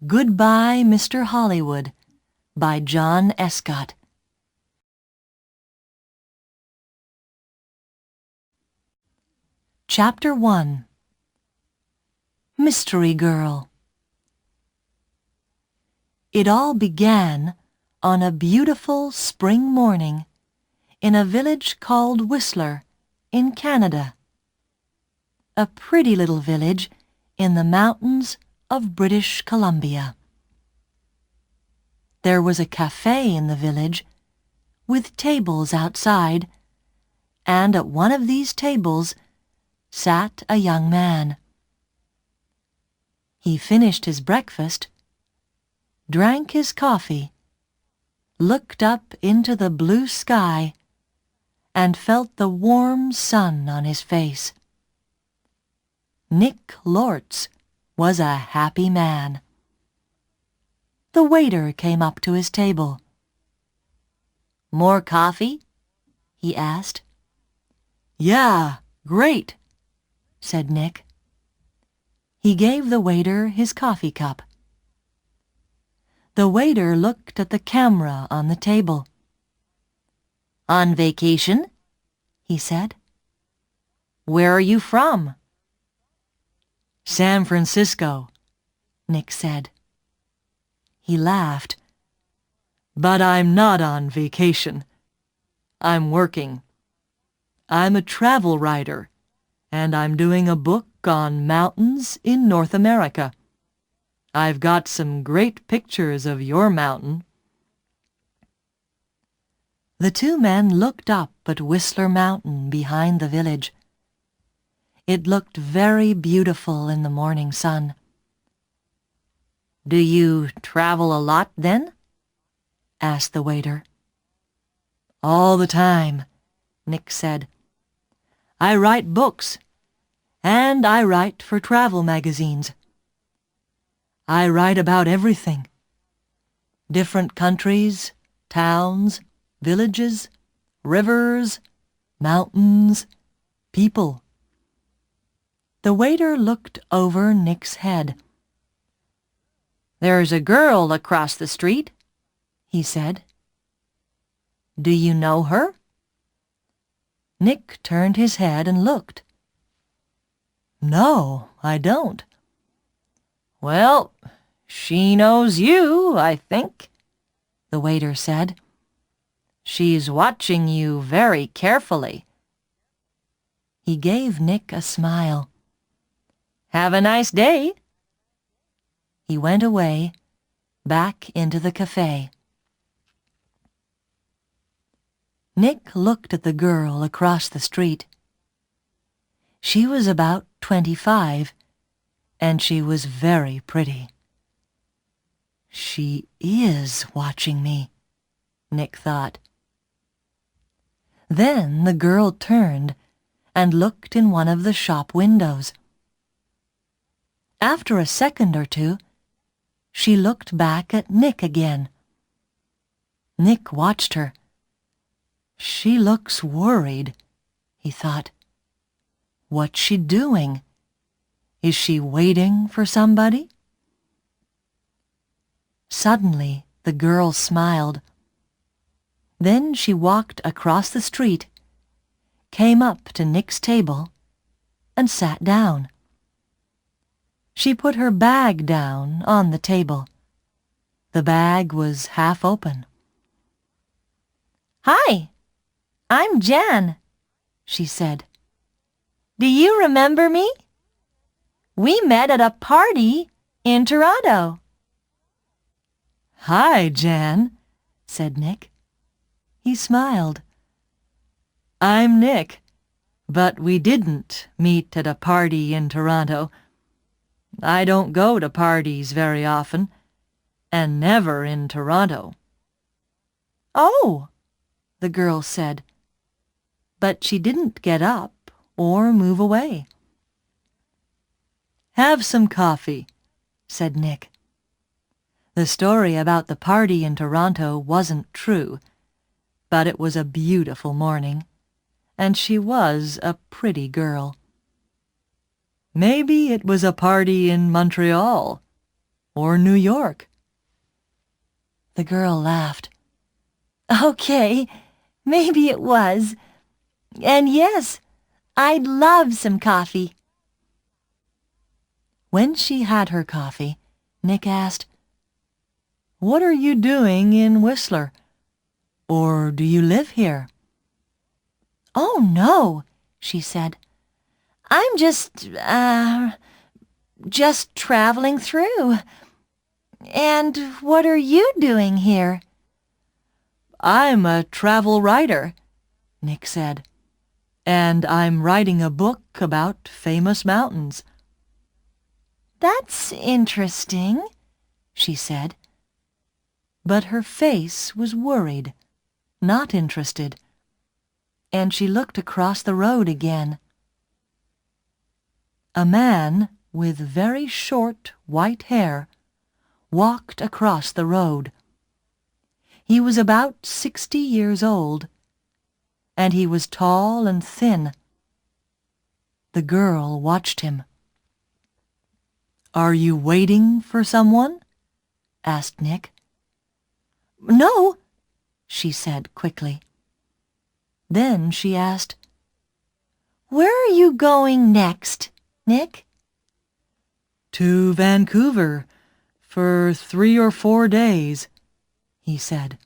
Goodbye, Mr. Hollywood, by John Escott. Chapter 1. Mystery Girl. It all began on a beautiful spring morning in a village called Whistler in Canada. A pretty little village in the mountains of British Columbia. There was a cafe in the village with tables outside, and at one of these tables sat a young man. He finished his breakfast, drank his coffee, looked up into the blue sky, and felt the warm sun on his face. Nick Lortz was a happy man. The waiter came up to his table. "More coffee?" he asked. "Yeah, great," said Nick. He gave the waiter his coffee cup. The waiter looked at the camera on the table. "On vacation?" he said. "Where are you from?" "San Francisco," Nick said. He laughed. "But I'm not on vacation. I'm working. I'm a travel writer, and I'm doing a book on mountains in North America. I've got some great pictures of your mountain." The two men looked up at Whistler Mountain behind the village. It looked very beautiful in the morning sun. "Do you travel a lot, then?" asked the waiter. "All the time," Nick said. "I write books, and I write for travel magazines. I write about everything. Different countries, towns, villages, rivers, mountains, people." The waiter looked over Nick's head. "There's a girl across the street," he said. "Do you know her?" Nick turned his head and looked. "No, I don't." "Well, she knows you, I think," the waiter said. "She's watching you very carefully." He gave Nick a smile. "Have a nice day." He went away, back into the cafe. Nick looked at the girl across the street. She was about 25, and she was very pretty. "She is watching me," Nick thought. Then the girl turned and looked in one of the shop windows. After a second or two, she looked back at Nick again. Nick watched her. "She looks worried," he thought. "What's she doing? Is she waiting for somebody?" Suddenly, the girl smiled. Then she walked across the street, came up to Nick's table, and sat down. She put her bag down on the table. The bag was half open. "Hi, I'm Jan," she said. "Do you remember me? We met at a party in Toronto." "Hi, Jan," said Nick. He smiled. "I'm Nick, but we didn't meet at a party in Toronto. I don't go to parties very often, and never in Toronto." "Oh," the girl said, but she didn't get up or move away. "Have some coffee," said Nick. The story about the party in Toronto wasn't true, but it was a beautiful morning, and she was a pretty girl. "Maybe it was a party in Montreal, or New York?" The girl laughed. "Okay, maybe it was. And yes, I'd love some coffee." When she had her coffee, Nick asked, "What are you doing in Whistler? Or do you live here?" "Oh, no," she said. "I'm just traveling through. And what are you doing here?" "I'm a travel writer," Nick said, "and I'm writing a book about famous mountains." "That's interesting," she said. But her face was worried, not interested, and she looked across the road again. A man with very short white hair walked across the road. He was about 60 years old, and he was tall and thin. The girl watched him. "Are you waiting for someone?" asked Nick. "No," she said quickly. Then she asked, "Where are you going next, Nick?" "To Vancouver for 3 or 4 days," he said.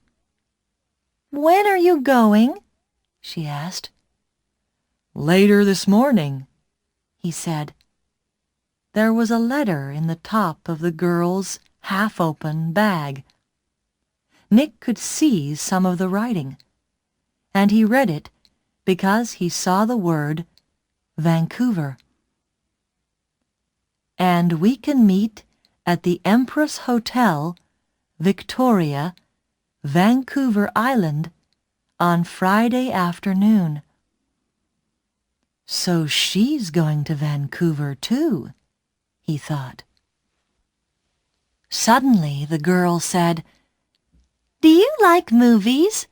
"When are you going?" she asked. "Later this morning," he said. There was a letter in the top of the girl's half-open bag. Nick could see some of the writing, and he read it because he saw the word Vancouver. "And we can meet at the Empress Hotel, Victoria, Vancouver Island, on Friday afternoon." So she's going to Vancouver too, he thought. Suddenly the girl said, "Do you like movies?"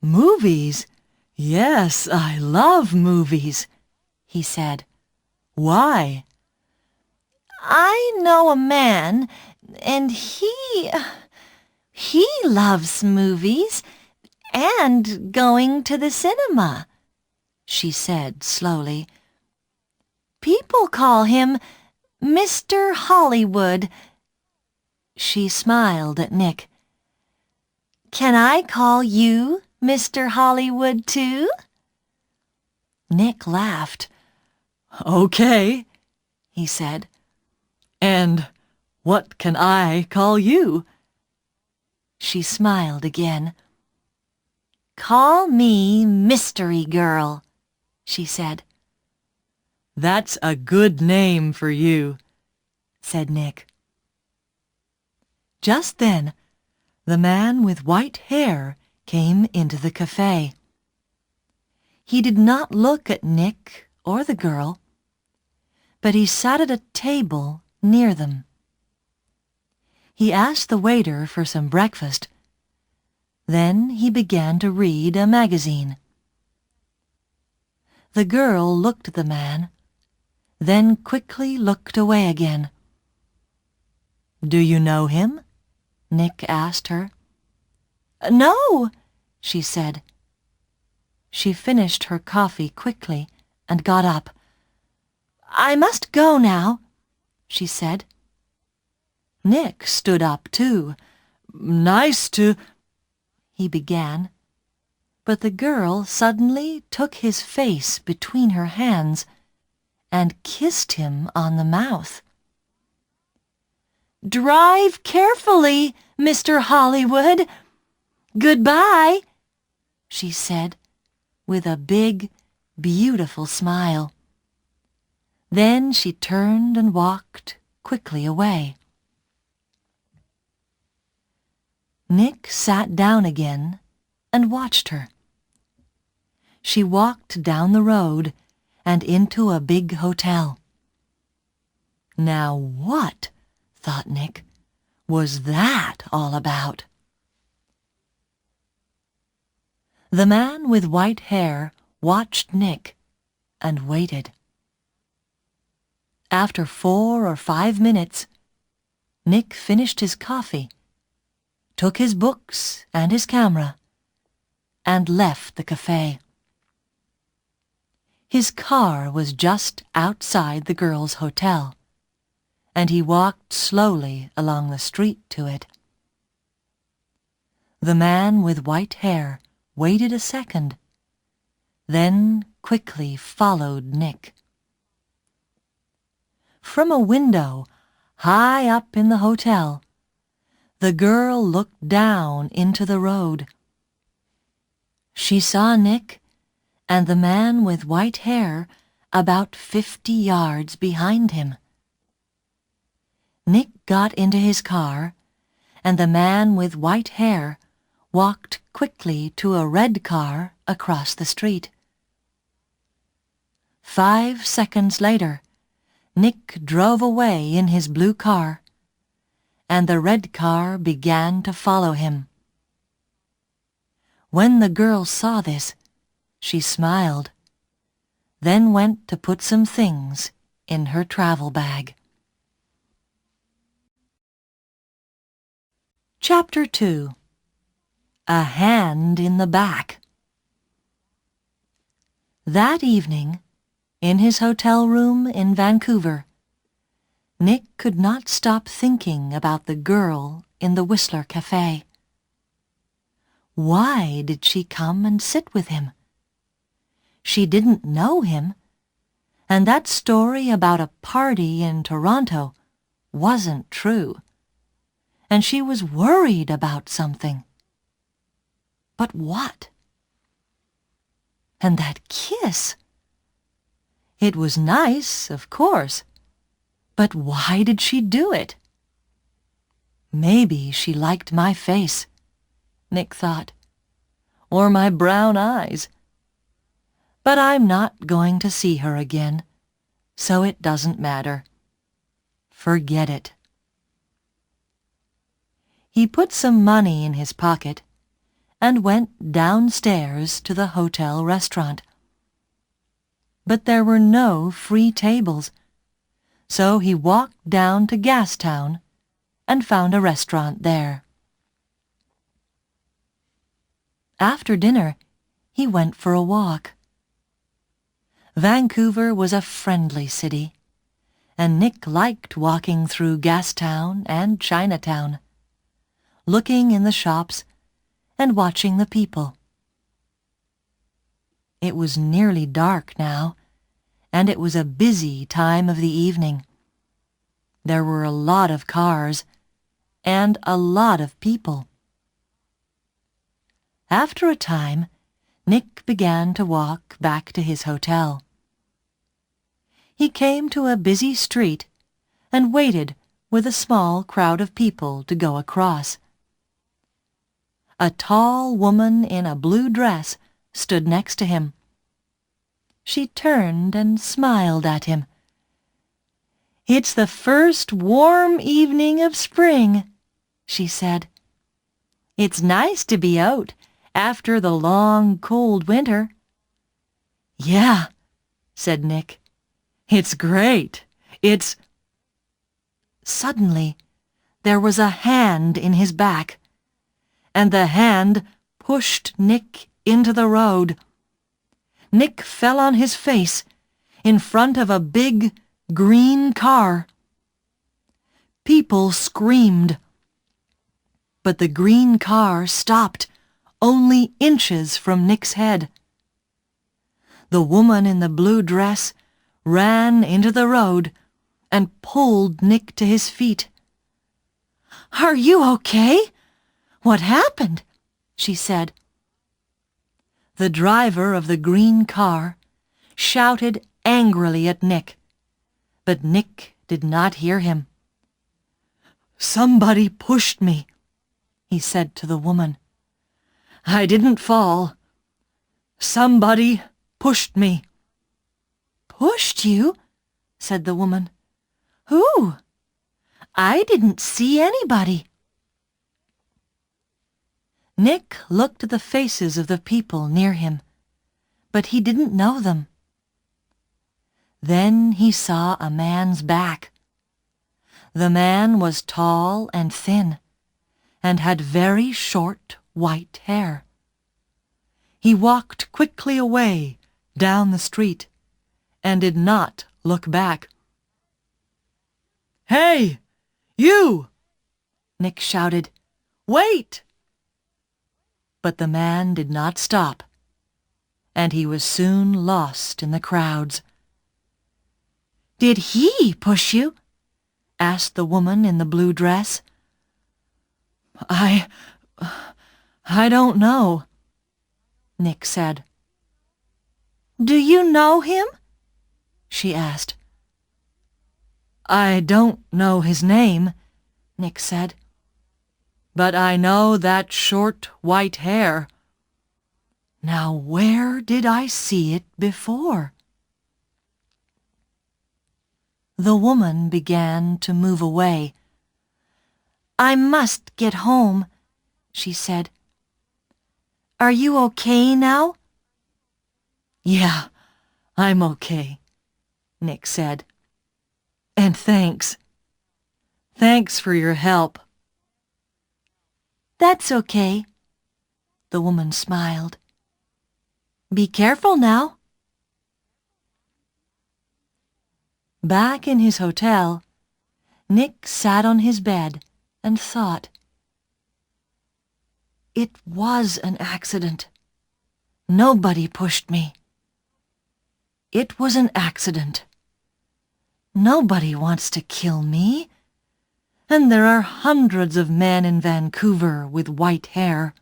"Movies? Yes, I love movies," he said. "Why?" "I know a man, and he loves movies and going to the cinema," she said slowly. "People call him Mr. Hollywood." She smiled at Nick. "Can I call you Mr. Hollywood too?" Nick laughed. "Okay," he said. "And what can I call you?" She smiled again. "Call me Mystery Girl," she said. "That's a good name for you," said Nick. Just then, the man with white hair came into the cafe. He did not look at Nick or the girl, but he sat at a table near them. He asked the waiter for some breakfast. Then he began to read a magazine. The girl looked at the man, then quickly looked away again. "Do you know him?" Nick asked her. "No," she said. She finished her coffee quickly and got up. "I must go now," she said. Nick stood up too. "Nice to—" he began, but the girl suddenly took his face between her hands and kissed him on the mouth. "Drive carefully, Mr. Hollywood. Goodbye," she said with a big, beautiful smile. Then she turned and walked quickly away. Nick sat down again and watched her. She walked down the road and into a big hotel. Now what, thought Nick, was that all about? The man with white hair watched Nick and waited. After 4 or 5 minutes, Nick finished his coffee, took his books and his camera, and left the cafe. His car was just outside the girls' hotel, and he walked slowly along the street to it. The man with white hair waited a second, then quickly followed Nick. From a window high up in the hotel, the girl looked down into the road. She saw Nick and the man with white hair about 50 yards behind him. Nick got into his car, and the man with white hair walked quickly to a red car across the street. 5 seconds later, Nick drove away in his blue car, and the red car began to follow him. When the girl saw this, she smiled, then went to put some things in her travel bag. Chapter 2. A Hand in the Back. That evening, in his hotel room in Vancouver, Nick could not stop thinking about the girl in the Whistler Cafe. Why did she come and sit with him? She didn't know him, and that story about a party in Toronto wasn't true, and she was worried about something. But what? And that kiss! It was nice, of course, but why did she do it? Maybe she liked my face, Nick thought, or my brown eyes. But I'm not going to see her again, so it doesn't matter. Forget it. He put some money in his pocket and went downstairs to the hotel restaurant. But there were no free tables, so he walked down to Gastown and found a restaurant there. After dinner, he went for a walk. Vancouver was a friendly city, and Nick liked walking through Gastown and Chinatown, looking in the shops and watching the people. It was nearly dark now, and it was a busy time of the evening. There were a lot of cars and a lot of people. After a time, Nick began to walk back to his hotel. He came to a busy street and waited with a small crowd of people to go across. A tall woman in a blue dress stood next to him. She turned and smiled at him. "It's the first warm evening of spring," she said. "It's nice to be out after the long, cold winter." "Yeah," said Nick. "It's great. It's—" Suddenly, there was a hand in his back, and the hand pushed Nick into the road. Nick fell on his face in front of a big, green car. People screamed, but the green car stopped only inches from Nick's head. The woman in the blue dress ran into the road and pulled Nick to his feet. "Are you okay? What happened?" she said. The driver of the green car shouted angrily at Nick, but Nick did not hear him. "Somebody pushed me," he said to the woman. "I didn't fall. Somebody pushed me." "Pushed you?" said the woman. "Who? I didn't see anybody." Nick looked at the faces of the people near him, but he didn't know them. Then he saw a man's back. The man was tall and thin, and had very short white hair. He walked quickly away down the street, and did not look back. "Hey, you!" Nick shouted. "Wait!" But the man did not stop, and he was soon lost in the crowds. "Did he push you?" asked the woman in the blue dress. I don't know," Nick said. "Do you know him?" she asked. "I don't know his name," Nick said. "But I know that short white hair. Now where did I see it before?" The woman began to move away. "I must get home," she said. "Are you okay now?" "Yeah, I'm okay," Nick said. "And thanks. Thanks for your help." "That's okay," the woman smiled. "Be careful now." Back in his hotel, Nick sat on his bed and thought. It was an accident. Nobody pushed me. It was an accident. Nobody wants to kill me, and there are hundreds of men in Vancouver with white hair.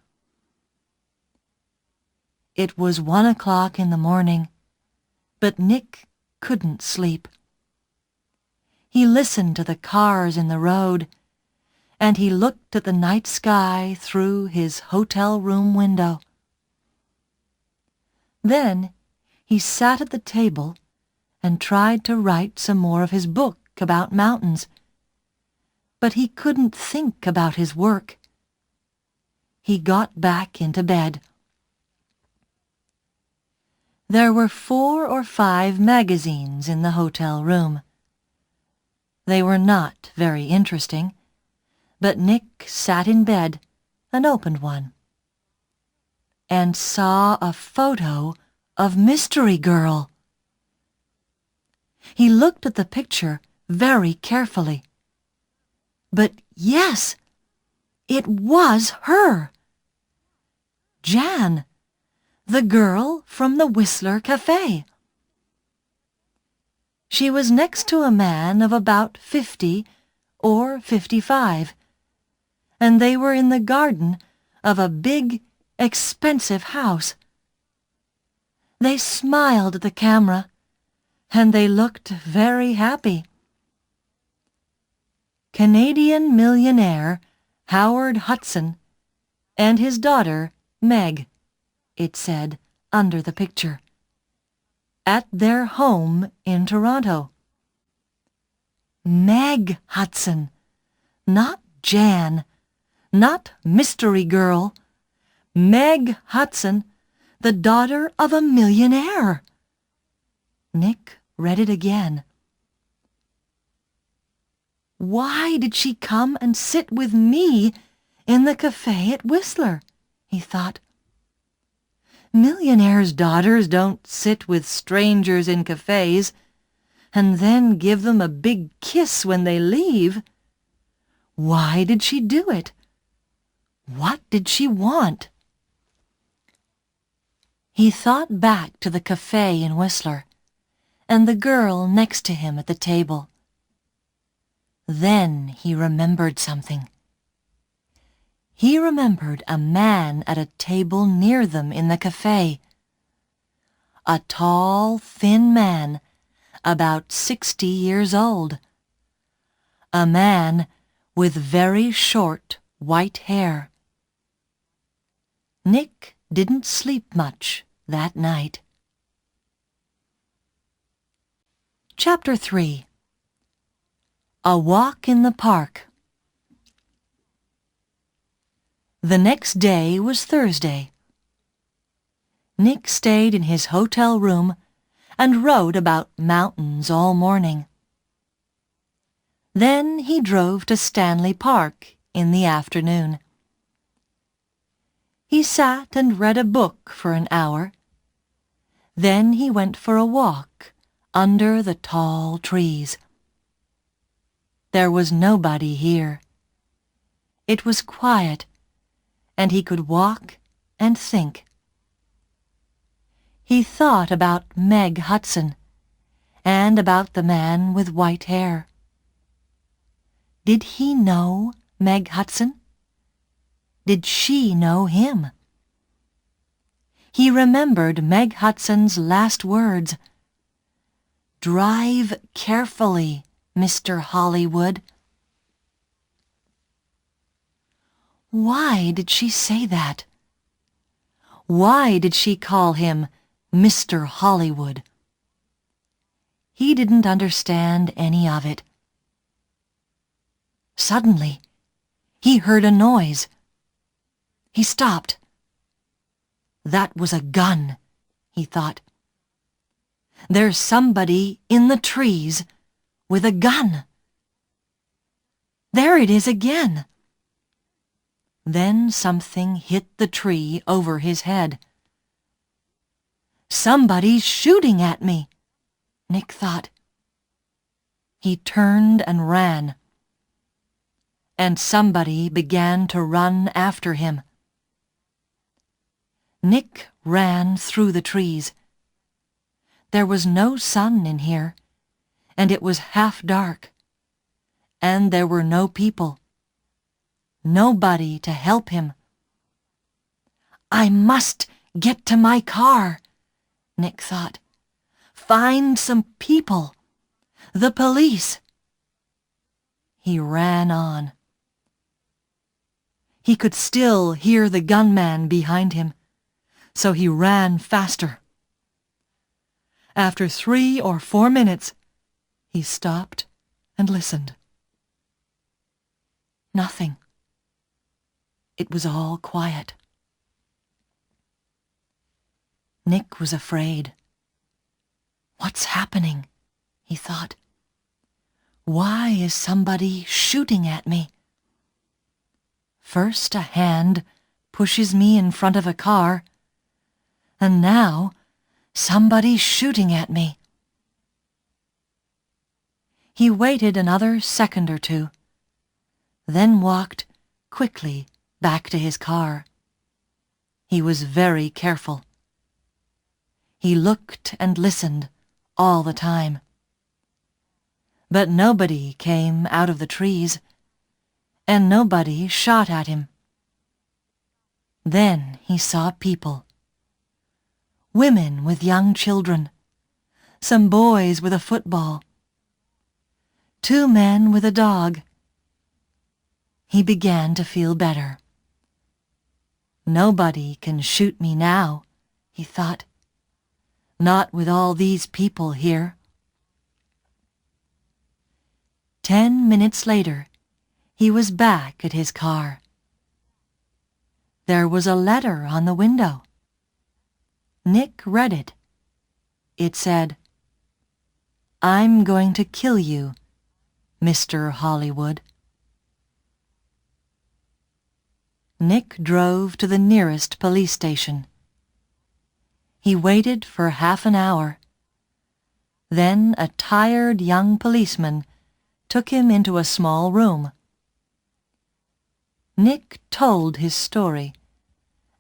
It was 1 o'clock in the morning, but Nick couldn't sleep. He listened to the cars in the road, and he looked at the night sky through his hotel room window. Then he sat at the table and tried to write some more of his book about mountains, but he couldn't think about his work. He got back into bed. There were 4 or 5 magazines in the hotel room. They were not very interesting, but Nick sat in bed and opened one, and saw a photo of Mystery Girl. He looked at the picture very carefully. But yes, it was her. Jan, the girl from the Whistler Cafe. She was next to a man of about 50 or 55, and they were in the garden of a big, expensive house. They smiled at the camera, and they looked very happy. Canadian millionaire Howard Hudson and his daughter Meg, it said under the picture, at their home in Toronto. Meg Hudson, not Jan, not Mystery Girl. Meg Hudson, the daughter of a millionaire. Nick read it again. Why did she come and sit with me in the cafe at Whistler? He thought. Millionaires' daughters don't sit with strangers in cafes and then give them a big kiss when they leave. Why did she do it? What did she want? He thought back to the cafe in Whistler and the girl next to him at the table. Then he remembered something. He remembered a man at a table near them in the cafe. A tall, thin man, about 60 years old. A man with very short white hair. Nick didn't sleep much that night. Chapter 3. A Walk in the Park. The next day was Thursday. Nick stayed in his hotel room and wrote about mountains all morning. Then he drove to Stanley Park in the afternoon. He sat and read a book for an hour. Then he went for a walk under the tall trees. There was nobody here. It was quiet, and he could walk and think. He thought about Meg Hudson and about the man with white hair. Did he know Meg Hudson? Did she know him? He remembered Meg Hudson's last words. "Drive carefully, Mr. Hollywood." Why did she say that? Why did she call him Mr. Hollywood? He didn't understand any of it. Suddenly, he heard a noise. He stopped. That was a gun, he thought. There's somebody in the trees with a gun. There it is again. Then something hit the tree over his head. Somebody's shooting at me, Nick thought. He turned and ran. And somebody began to run after him. Nick ran through the trees. There was no sun in here, and it was half dark. And there were no people. Nobody to help him. I must get to my car, Nick thought. Find some people. The police. He ran on. He could still hear the gunman behind him, so he ran faster. After 3 or 4 minutes, he stopped and listened. Nothing. It was all quiet. Nick was afraid. What's happening? He thought. Why is somebody shooting at me? First a hand pushes me in front of a car, and now somebody's shooting at me. He waited another second or two, then walked quickly back to his car. He was very careful. He looked and listened all the time. But nobody came out of the trees, and nobody shot at him. Then he saw people. Women with young children, some boys with a football, 2 men with a dog. He began to feel better. Nobody can shoot me now, he thought. Not with all these people here. 10 minutes later, he was back at his car. There was a letter on the window. Nick read it. It said, "I'm going to kill you, Mr. Hollywood." Nick drove to the nearest police station. He waited for half an hour. Then a tired young policeman took him into a small room. Nick told his story,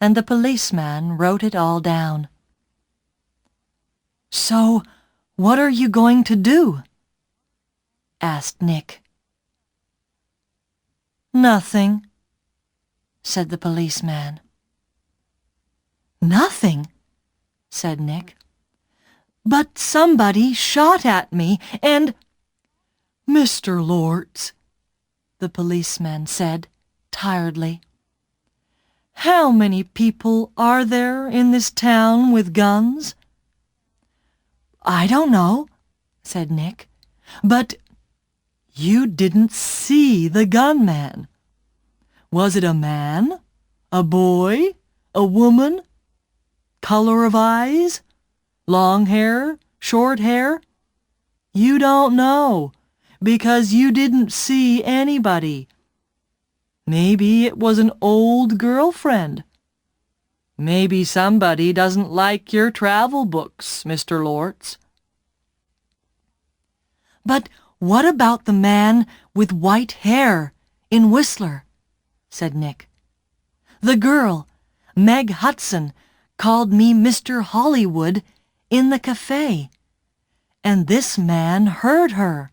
and the policeman wrote it all down. "So, what are you going to do?" asked Nick. "Nothing," said the policeman. "Nothing?" said Nick. "But somebody shot at me and—" "Mr. Lortz," the policeman said tiredly, "how many people are there in this town with guns?" "I don't know," said Nick, "but you didn't see the gunman. Was it a man, a boy, a woman? Color of eyes? Long hair, short hair? You don't know, because you didn't see anybody. Maybe it was an old girlfriend. Maybe somebody doesn't like your travel books, Mr. Lortz. But what about the man with white hair in Whistler? Said Nick. The girl, Meg Hudson, called me Mr. Hollywood in the cafe, and this man heard her.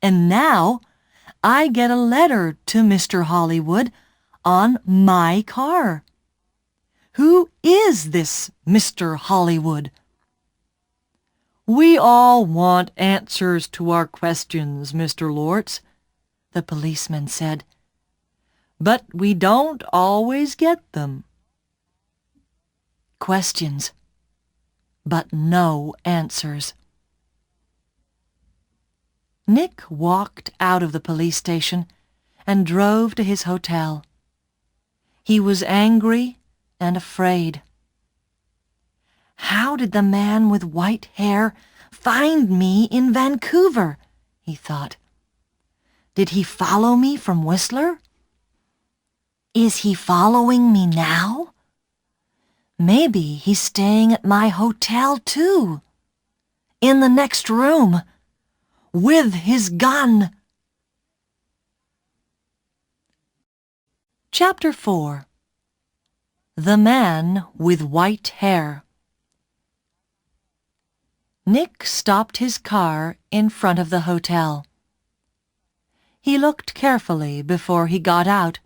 And now I get a letter to Mr. Hollywood on my car. Who is this Mr. Hollywood? We all want answers to our questions, Mr. Lortz, the policeman said. But we don't always get them. Questions, but no answers. Nick walked out of the police station and drove to his hotel. He was angry and afraid. How did the man with white hair find me in Vancouver? He thought. Did he follow me from Whistler? Is he following me now? Maybe he's staying at my hotel too. In the next room. With his gun. Chapter 4. The Man with White Hair. Nick stopped his car in front of the hotel. He looked carefully before he got out,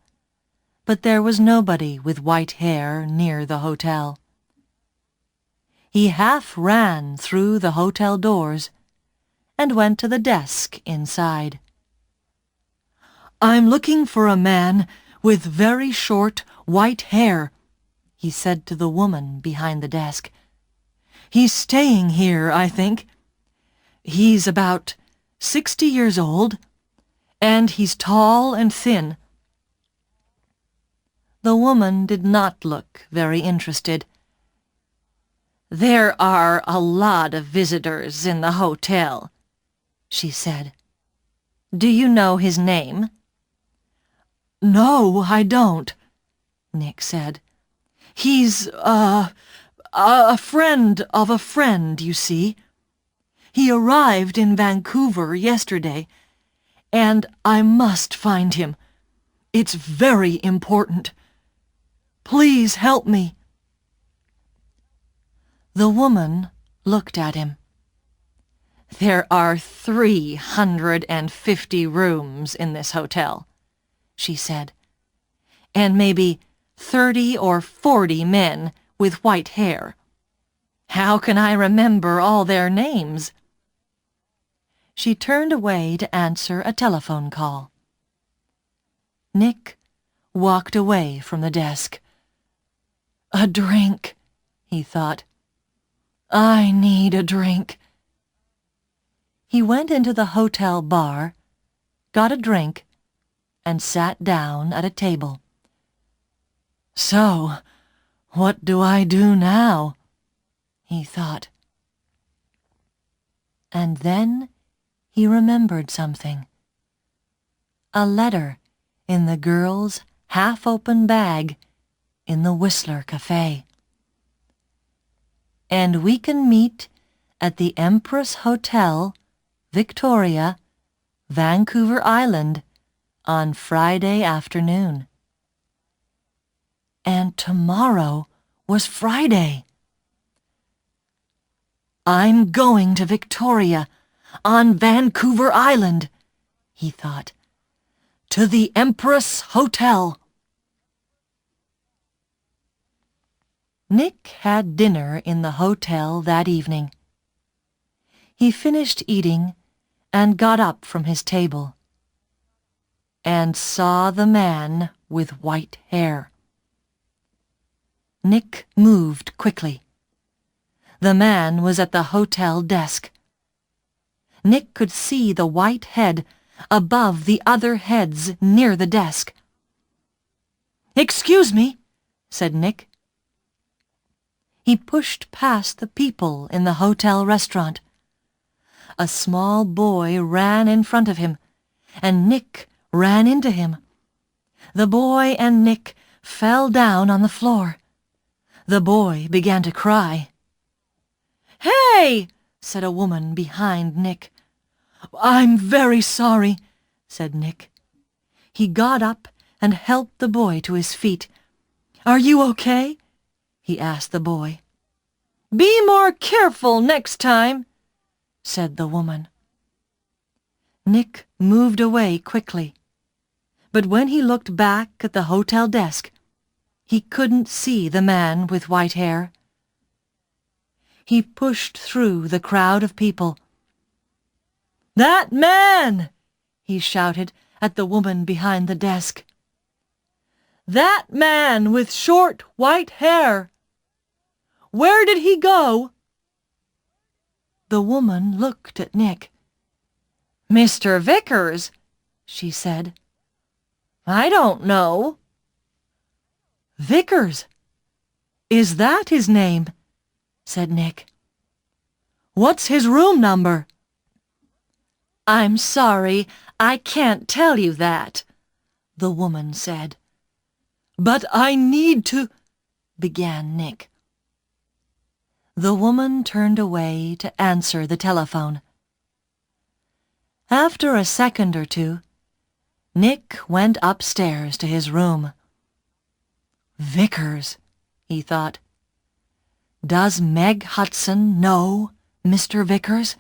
but there was nobody with white hair near the hotel. He half ran through the hotel doors and went to the desk inside. I'm looking for a man with very short white hair, he said to the woman behind the desk. He's staying here, I think. He's about 60 years old, and he's tall and thin. The woman did not look very interested. There are a lot of visitors in the hotel, she said. Do you know his name? No, I don't, Nick said. He's, a friend of a friend, you see. He arrived in Vancouver yesterday, and I must find him. It's very important. Please help me. The woman looked at him. There are 350 rooms in this hotel, she said, and maybe 30 or 40 men with white hair. How can I remember all their names? She turned away to answer a telephone call. Nick walked away from the desk. A drink, he thought. I need a drink. He went into the hotel bar, got a drink, and sat down at a table. So, what do I do now? He thought. And then he remembered something. A letter in the girl's half-open bag in the Whistler Cafe. And we can meet at the Empress Hotel, Victoria, Vancouver Island, on Friday afternoon. And tomorrow was Friday. I'm going to Victoria, on Vancouver Island, he thought. To the Empress Hotel. Nick had dinner in the hotel that evening. He finished eating and got up from his table and saw the man with white hair. Nick moved quickly. The man was at the hotel desk. Nick could see the white head above the other heads near the desk. "Excuse me," said Nick. He pushed past the people in the hotel restaurant. a small boy ran in front of him, and Nick ran into him. The boy and Nick fell down on the floor. The boy began to cry. "Hey!" said a woman behind Nick. "I'm very sorry," said Nick. He got up and helped the boy to his feet. "Are you okay?" he asked the boy. "Be more careful next time," said the woman. Nick moved away quickly, but when he looked back at the hotel desk, he couldn't see the man with white hair. He pushed through the crowd of people. "That man!" he shouted at the woman behind the desk. "That man with short white hair! Where did he go?" The woman looked at Nick. "Mr. Vickers," she said. "I don't know." "Vickers? Is that his name?" said Nick. "What's his room number?" "I'm sorry, I can't tell you that," the woman said. "But I need to—" began Nick. The woman turned away to answer the telephone. After a second or two, Nick went upstairs to his room. Vickers, he thought. Does Meg Hudson know Mr. Vickers?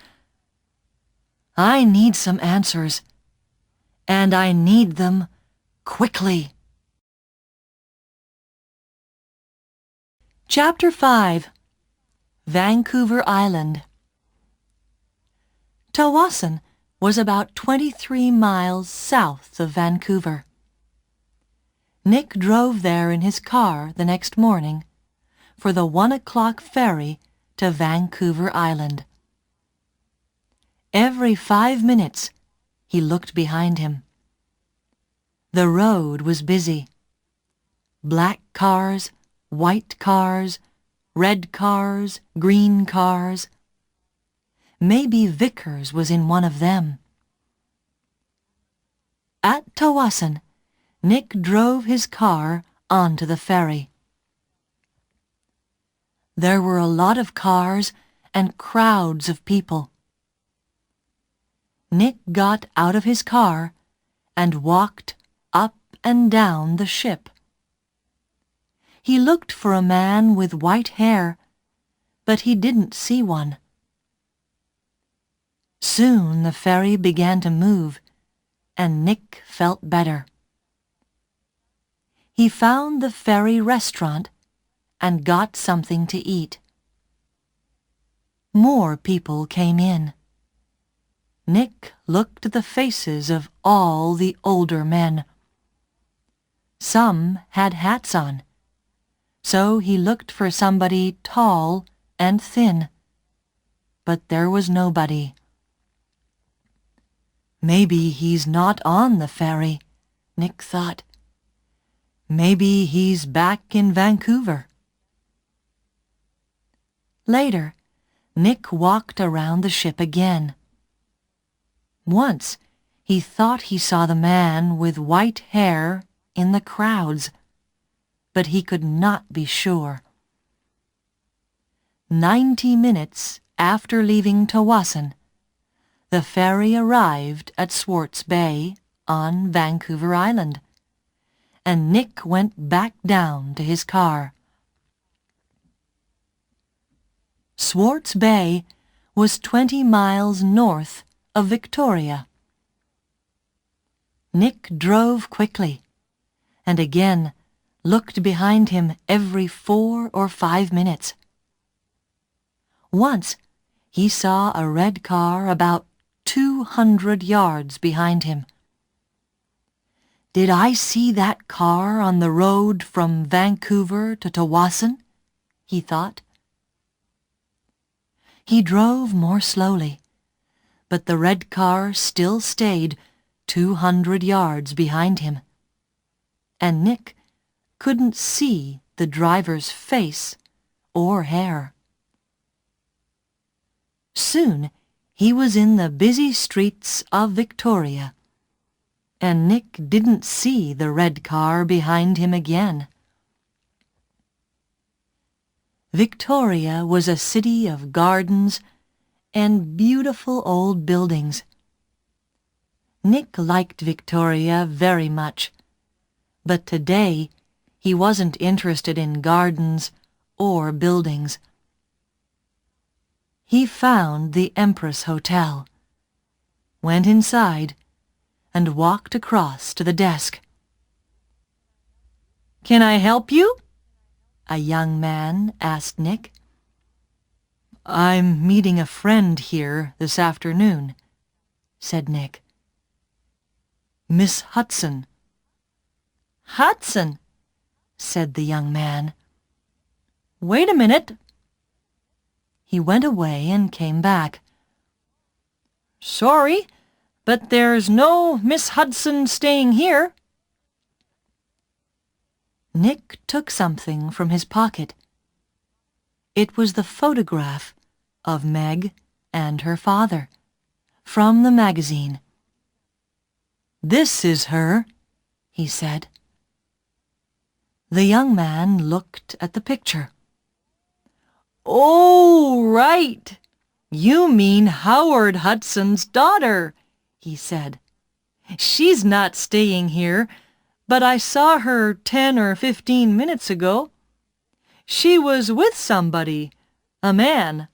I need some answers, and I need them quickly. Chapter 5. Vancouver Island. Tawasin was about 23 miles south of Vancouver. Nick drove there in his car the next morning for the 1 o'clock ferry to Vancouver Island. Every 5 minutes he looked behind him. The road was busy. Black cars, white cars, red cars, green cars. Maybe Vickers was in one of them. At Tawasin, Nick drove his car onto the ferry. There were a lot of cars and crowds of people. Nick got out of his car and walked up and down the ship. He looked for a man with white hair, but he didn't see one. Soon the ferry began to move, and Nick felt better. He found the ferry restaurant and got something to eat. More people came in. Nick looked at the faces of all the older men. Some had hats on, so he looked for somebody tall and thin, but there was nobody. Maybe he's not on the ferry, Nick thought. Maybe he's back in Vancouver. Later, Nick walked around the ship again. Once, he thought he saw the man with white hair in the crowds, but he could not be sure. 90 minutes after leaving Tawasin, the ferry arrived at Swartz Bay on Vancouver Island, and Nick went back down to his car. Swartz Bay was 20 miles north of Victoria. Nick drove quickly, and again looked behind him every 4 or 5 minutes. Once he saw a red car about 200 yards behind him. Did I see that car on the road from Vancouver to Tawasin? He thought. He drove more slowly, but the red car still stayed 200 yards behind him, and Nick couldn't see the driver's face or hair. Soon He was in the busy streets of Victoria, and Nick didn't see the red car behind him again. Victoria was a city of gardens and beautiful old buildings. Nick liked Victoria very much, but today he wasn't interested in gardens or buildings. He found the Empress Hotel, went inside, and walked across to the desk. "Can I help you?" a young man asked Nick. "I'm meeting a friend here this afternoon," said Nick. "Miss Hudson." "Hudson," said the young man. "Wait a minute." He went away and came back. "Sorry, but there's no Miss Hudson staying here." Nick took something from his pocket. It was the photograph of Meg and her father from the magazine. "This is her," he said. The young man looked at the picture. "Oh, right! You mean Howard Hudson's daughter," he said. "She's not staying here, but I saw her 10 or 15 minutes ago. She was with somebody, a man.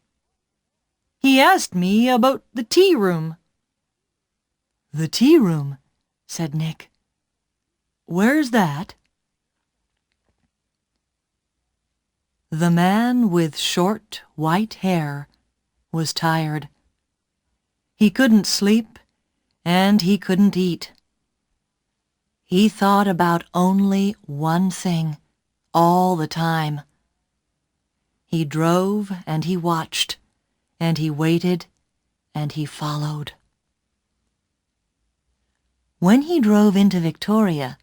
He asked me about the tea room." "The tea room," said Nick. "Where's that?" The man with short, white hair was tired. He couldn't sleep, and he couldn't eat. He thought about only one thing all the time. He drove and he watched, and he waited, and he followed. When he drove into Victoria,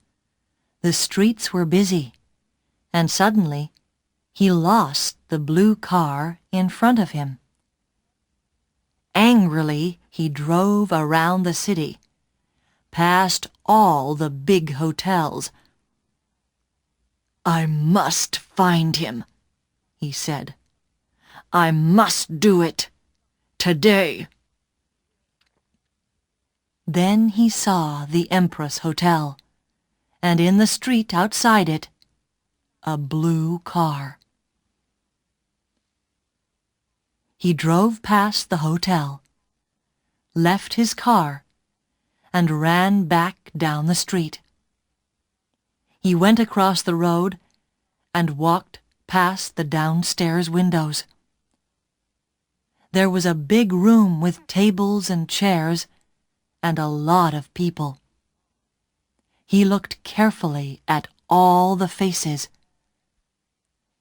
the streets were busy, and suddenly he lost the blue car in front of him. Angrily, he drove around the city, past all the big hotels. "I must find him," he said. "I must do it today." Then he saw the Empress Hotel, and in the street outside it, a blue car. He drove past the hotel, left his car, and ran back down the street. He went across the road and walked past the downstairs windows. There was a big room with tables and chairs and a lot of people. He looked carefully at all the faces.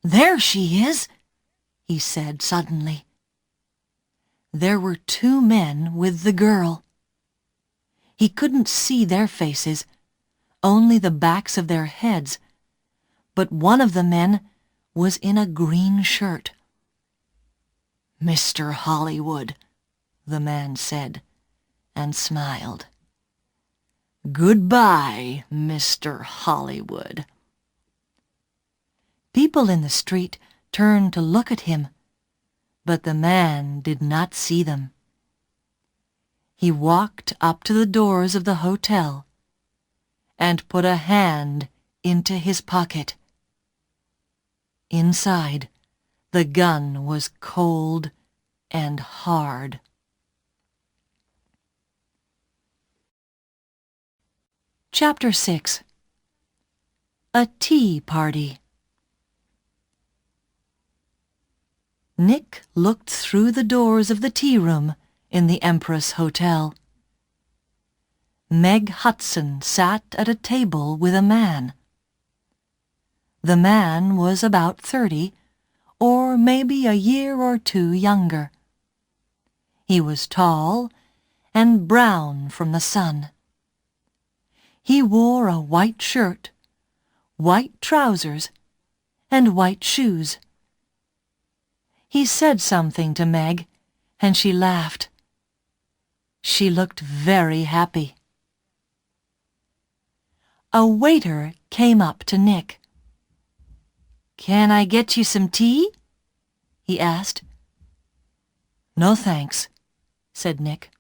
"There she is," he said suddenly. There were 2 men with the girl. He couldn't see their faces, only the backs of their heads, but one of the men was in a green shirt. "Mr. Hollywood," the man said, and smiled. "Goodbye, Mr. Hollywood." People in the street turned to look at him, but the man did not see them. He walked up to the doors of the hotel and put a hand into his pocket. Inside, the gun was cold and hard. Chapter 6. A Tea Party. Nick looked through the doors of the tea room in the Empress Hotel. Meg Hudson sat at a table with a man. The man was about 30, or maybe a year or 2 younger. He was tall and brown from the sun. He wore a white shirt, white trousers, and white shoes. He said something to Meg, and she laughed. She looked very happy. A waiter came up to Nick. "Can I get you some tea?" he asked. "No thanks," said Nick.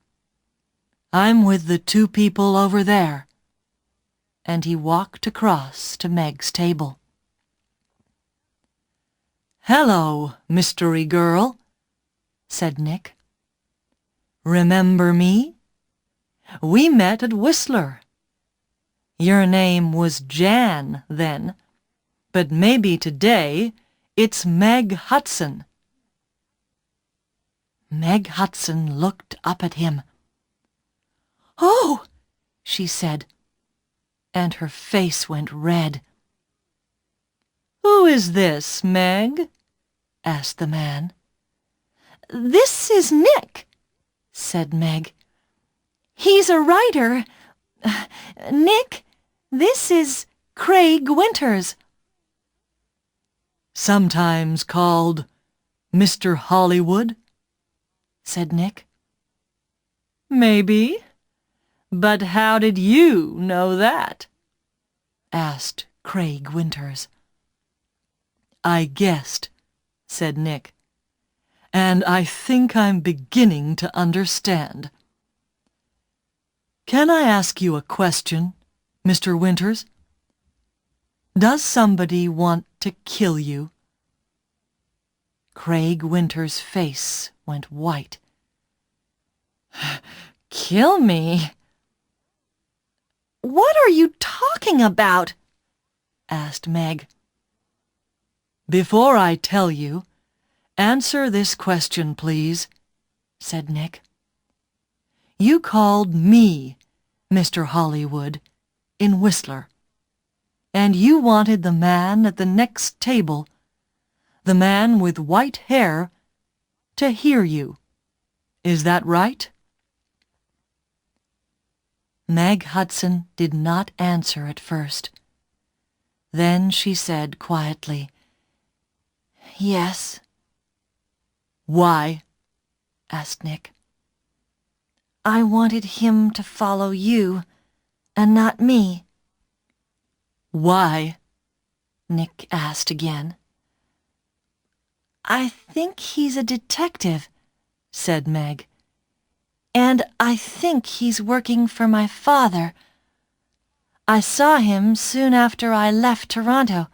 "I'm with the two people over there." And he walked across to Meg's table. "Hello, mystery girl," said Nick. "Remember me? We met at Whistler. Your name was Jan then, but maybe today it's Meg Hudson." Meg Hudson looked up at him. "Oh!" she said, and her face went red. "Who is this, Meg?" asked the man. "This is Nick," said Meg. "He's a writer. Nick, this is Craig Winters." "Sometimes called Mr. Hollywood?" said Nick. "Maybe. But how did you know that?" asked Craig Winters. "I guessed," said Nick, "and I think I'm beginning to understand. Can I ask you a question, Mr. Winters? Does somebody want to kill you?" Craig Winters' face went white. "Kill me? What are you talking about?" asked Meg. "Before I tell you, answer this question, please," said Nick. "You called me Mr. Hollywood in Whistler, and you wanted the man at the next table, the man with white hair, to hear you. Is that right?" Meg Hudson did not answer at first. Then she said quietly, "Yes." "Why?" asked Nick. "I wanted him to follow you, and not me." "Why?" Nick asked again. "I think he's a detective," said Meg. "And I think he's working for my father. I saw him soon after I left Toronto.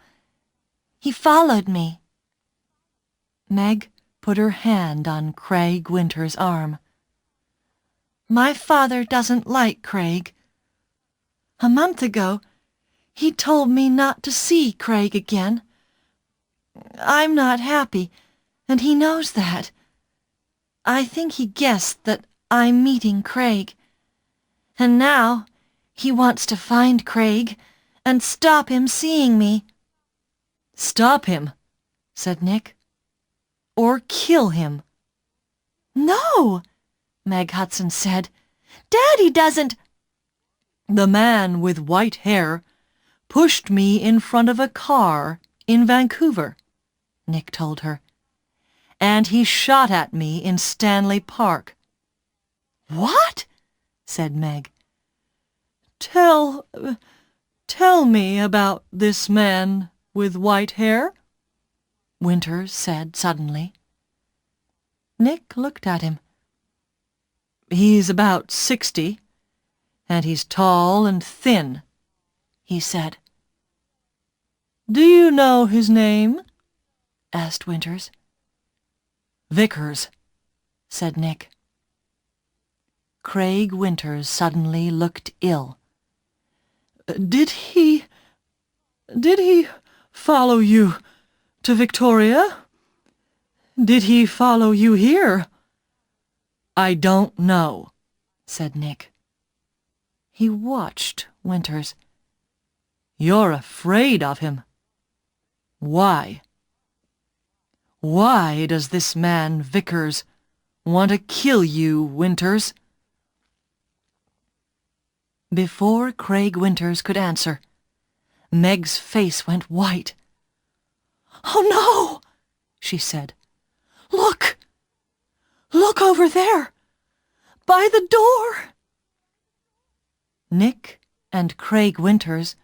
He followed me." Meg put her hand on Craig Winters' arm. "My father doesn't like Craig. A month ago, he told me not to see Craig again. I'm not happy, and he knows that. I think he guessed that I'm meeting Craig. And now he wants to find Craig and stop him seeing me." "Stop him," said Nick. "Or kill him." "No," Meg Hudson said. "Daddy doesn't—" "The man with white hair pushed me in front of a car in Vancouver," Nick told her. "And he shot at me in Stanley Park." "What?" said Meg. Tell me about this man with white hair," Winters said suddenly. Nick looked at him. "He's about 60, and he's tall and thin," he said. "Do you know his name?" asked Winters. "Vickers," said Nick. Craig Winters suddenly looked ill. Did he follow you to Victoria? Did he follow you here?" "I don't know," said Nick. He watched Winters. "You're afraid of him. Why? Why does this man Vickers want to kill you, Winters?" Before Craig Winters could answer, Meg's face went white. "Oh, no!" she said. Look over there! by the door!" Nick and Craig Winters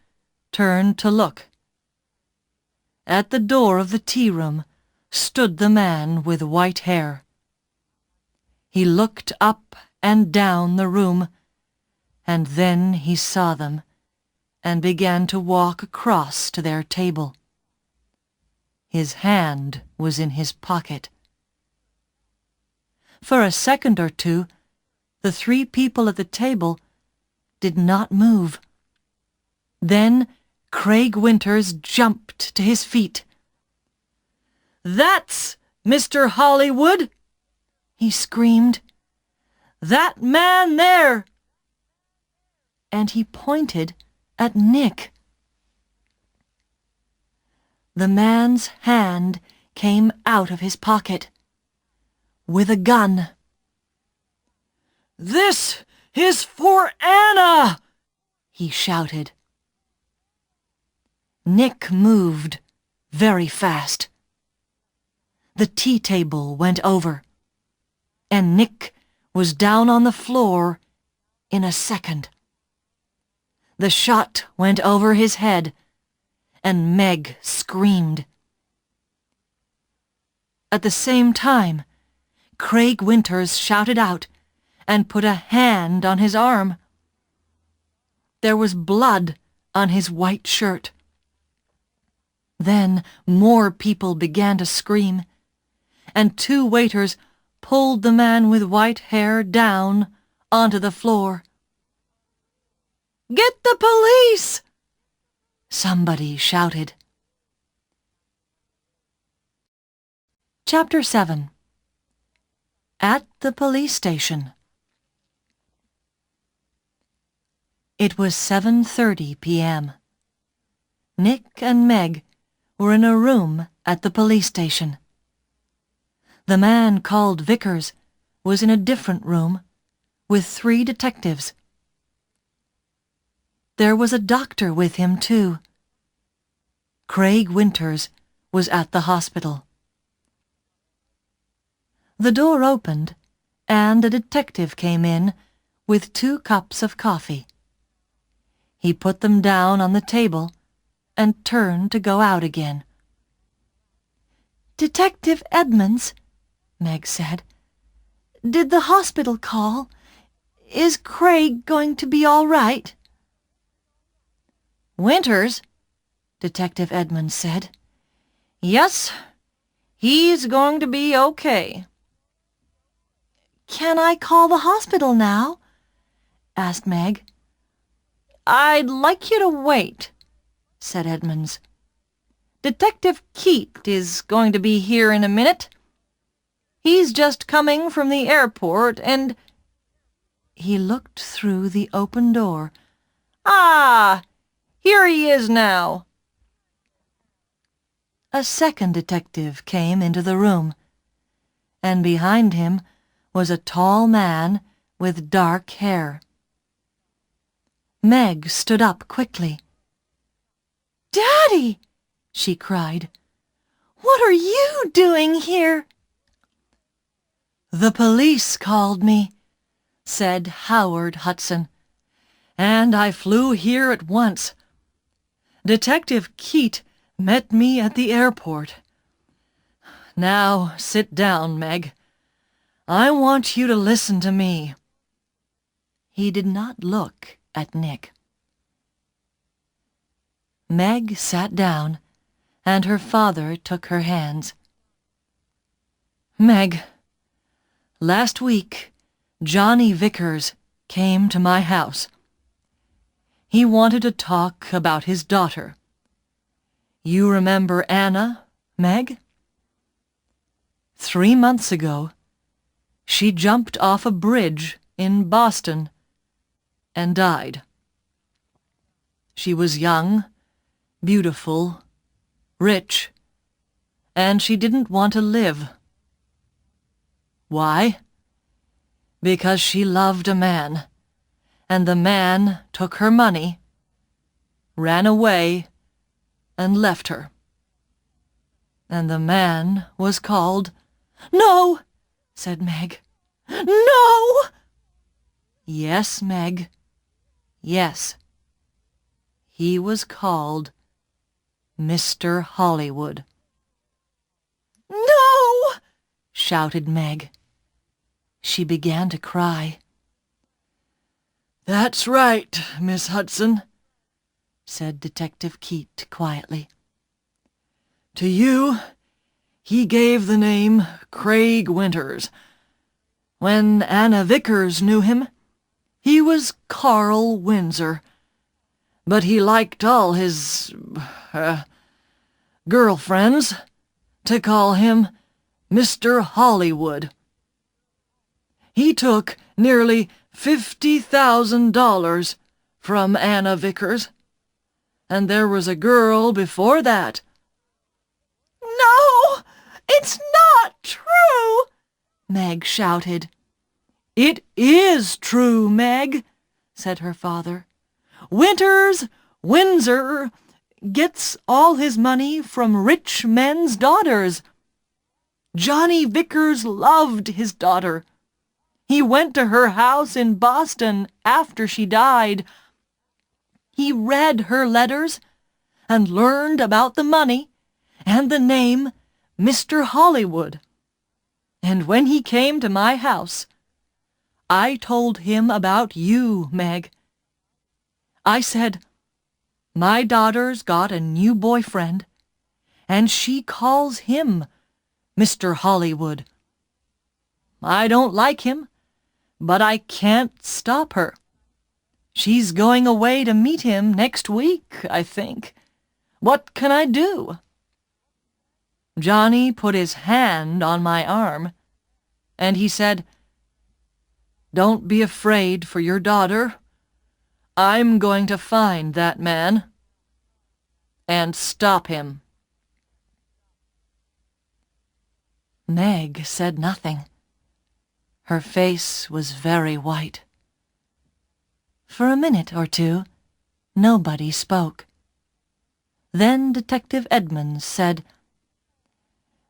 turned to look. At the door of the tea room stood the man with white hair. He looked up and down the room, and then he saw them and began to walk across to their table. His hand was in his pocket. For a second or two, the three people at the table did not move. Then Craig Winters jumped to his feet. "That's Mr. Hollywood!" he screamed. "That man there!" And he pointed at Nick. The man's hand came out of his pocket with a gun. "This is for Anna!" he shouted. Nick moved very fast. The tea table went over, and Nick was down on the floor in a second. The shot went over his head, and Meg screamed. At the same time, Craig Winters shouted out and put a hand on his arm. There was blood on his white shirt. Then more people began to scream, and two waiters pulled the man with white hair down onto the floor. "Get the police!" somebody shouted. Chapter 7. At the police station. It was 7:30 p.m. Nick and Meg were in a room at the police station. The man called Vickers was in a different room with 3 detectives. There was a doctor with him, too. Craig Winters was at the hospital. The door opened, and a detective came in with 2 cups of coffee. He put them down on the table and turned to go out again. "Detective Edmonds," Meg said, "did the hospital call? Is Craig going to be all right?" "Winters," Detective Edmonds said. "Yes, he's going to be okay." "Can I call the hospital now?" asked Meg. "I'd like you to wait," said Edmonds. "Detective Keat is going to be here in a minute. He's just coming from the airport and—" He looked through the open door. "Ah! Here he is now." A second detective came into the room, and behind him was a tall man with dark hair. Meg stood up quickly. "Daddy!" she cried. "What are you doing here?" "The police called me," said Howard Hudson, "and I flew here at once. Detective Keat met me at the airport. Now sit down, Meg. I want you to listen to me." He did not look at Nick. Meg sat down, and her father took her hands. "Meg, last week Johnny Vickers came to my house. He wanted to talk about his daughter. You remember Anna, Meg? 3 months ago, she jumped off a bridge in Boston and died. She was young, beautiful, rich, and she didn't want to live. Why? Because she loved a man, and the man took her money, ran away, and left her. And the man was called—" "No!" said Meg. "No!" Yes, Meg. Yes. He was called Mr. Hollywood. "No!" shouted Meg. She began to cry. "That's right, Miss Hudson," said Detective Keat quietly. "To you, he gave the name Craig Winters. When Anna Vickers knew him, he was Carl Windsor. But he liked all his, girlfriends to call him Mr. Hollywood. He took nearly $50,000 from Anna Vickers, and there was a girl before that." "No, it's not true!" Meg shouted. "It is true, Meg," said her father. Windsor gets all his money from rich men's daughters. Johnny Vickers loved his daughter. He went to her house in Boston after she died. He read her letters and learned about the money and the name Mr. Hollywood. And when he came to my house, I told him about you, Meg. I said, 'My daughter's got a new boyfriend, and she calls him Mr. Hollywood. I don't like him, but I can't stop her. She's going away to meet him next week, I think. What can I do?' Johnny put his hand on my arm, and he said, 'Don't be afraid for your daughter. I'm going to find that man and stop him.'" Meg said nothing. Her face was very white. For a minute or two, nobody spoke. Then Detective Edmonds said,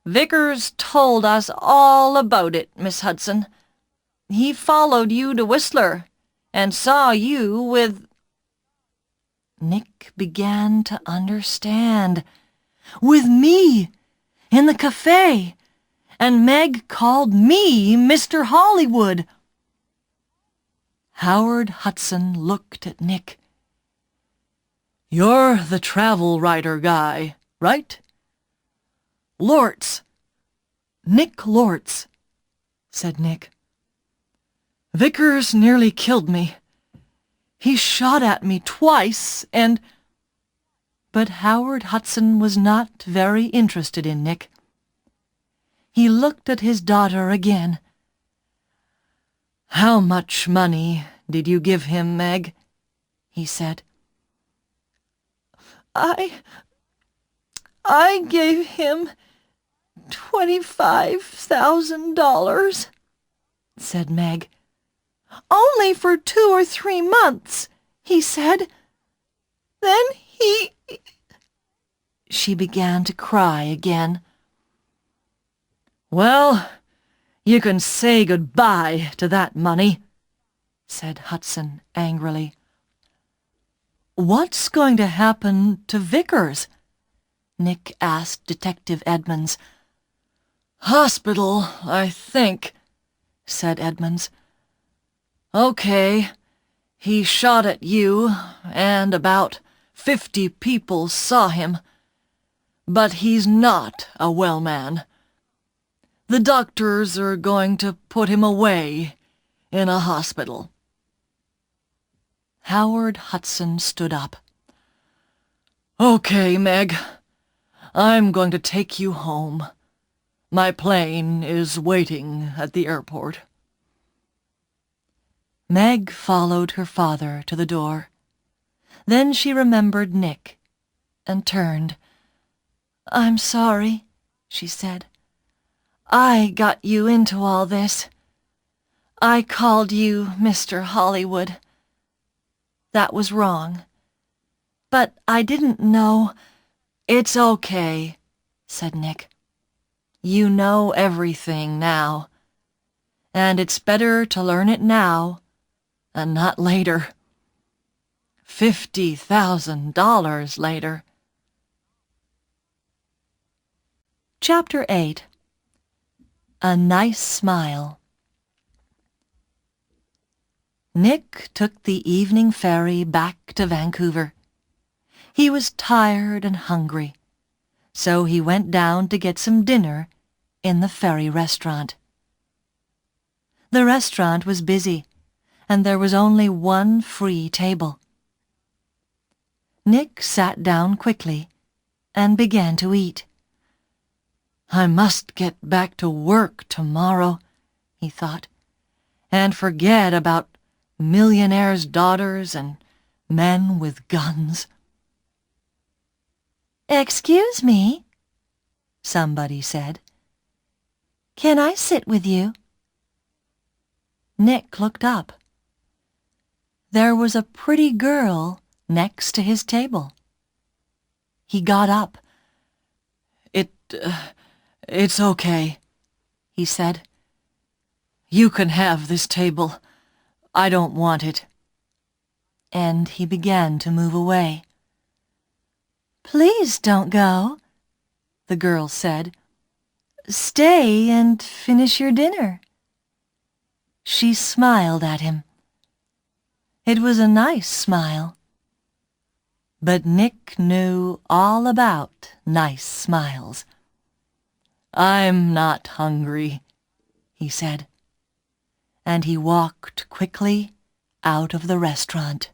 "Vickers told us all about it, Miss Hudson. He followed you to Whistler and saw you with—" Nick began to understand. "With me, in the cafe, and Meg called me Mr. Hollywood." Howard Hudson looked at Nick. "You're the travel writer guy, right?" "Lortz. Nick Lortz," said Nick. "Vickers nearly killed me. He shot at me twice and—" But Howard Hudson was not very interested in Nick. He looked at his daughter again. "How much money did you give him, Meg?" he said. I gave him $25,000, said Meg. "Only for 2 or 3 months, he said. Then he—" She began to cry again. "Well, you can say goodbye to that money," said Hudson angrily. "What's going to happen to Vickers?" Nick asked Detective Edmonds. "Hospital, I think," said Edmonds. "Okay, he shot at you, and about 50 people saw him. But he's not a well man. The doctors are going to put him away in a hospital." Howard Hudson stood up. "Okay, Meg. I'm going to take you home. My plane is waiting at the airport." Meg followed her father to the door. Then she remembered Nick and turned. "I'm sorry," she said. "I got you into all this. I called you Mr. Hollywood. That was wrong. But I didn't know—" "It's okay," said Nick. "You know everything now. And it's better to learn it now Not later. $50,000 later. Chapter 8. A Nice Smile. Nick took the evening ferry back to Vancouver. He was tired and hungry, so he went down to get some dinner in the ferry restaurant. The restaurant was busy, and there was only one free table. Nick sat down quickly and began to eat. "I must get back to work tomorrow," he thought, "and forget about millionaires' daughters and men with guns." "Excuse me," somebody said. "Can I sit with you?" Nick looked up. There was a pretty girl next to his table. He got up. It's okay," he said. "You can have this table. I don't want it." And he began to move away. "Please don't go," the girl said. "Stay and finish your dinner." She smiled at him. It was a nice smile. But Nick knew all about nice smiles. "I'm not hungry," he said, and he walked quickly out of the restaurant.